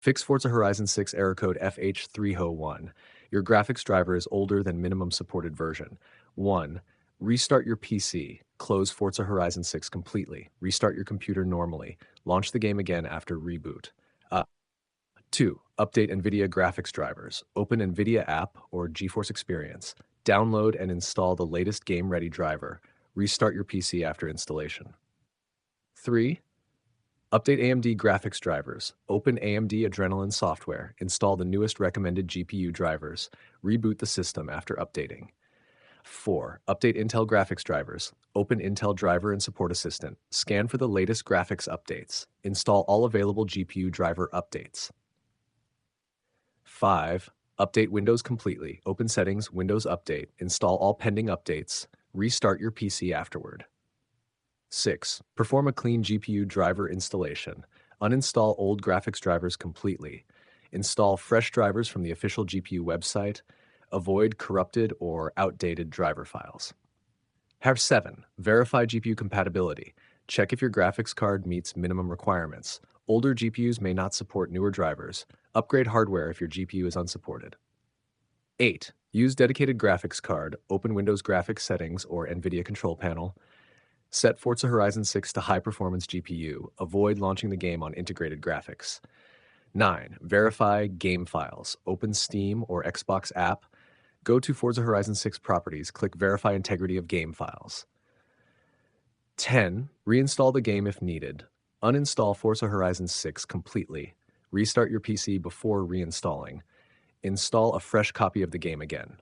Fix Forza Horizon 6 Error Code FH301. Your graphics driver is older than minimum supported version. 1. Restart your PC. Close Forza Horizon 6 completely. Restart your computer normally. Launch the game again after reboot. 2. Update NVIDIA graphics drivers. Open NVIDIA app or GeForce Experience. Download and install the latest game-ready driver. Restart your PC after installation. 3. Update AMD graphics drivers. Open AMD Adrenalin software. Install the newest recommended GPU drivers. Reboot the system after updating. 4. Update Intel graphics drivers. Open Intel Driver and Support Assistant. Scan for the latest graphics updates. Install all available GPU driver updates. 5. Update Windows completely. Open Settings, Windows Update. Install all pending updates. Restart your PC afterward. 6. Perform a clean GPU driver installation. Uninstall old graphics drivers completely. Install fresh drivers from the official GPU website. Avoid corrupted or outdated driver files. 7. Verify GPU compatibility. Check if your graphics card meets minimum requirements. Older GPUs may not support newer drivers. Upgrade hardware if your GPU is unsupported. 8. Use dedicated graphics card. Open Windows Graphics Settings or NVIDIA Control Panel. Set Forza Horizon 6 to high-performance GPU. Avoid launching the game on integrated graphics. 9. Verify game files. Open Steam or Xbox app. Go to Forza Horizon 6 properties. Click Verify integrity of game files. 10. Reinstall the game if needed. Uninstall Forza Horizon 6 completely. Restart your PC before reinstalling. Install a fresh copy of the game again.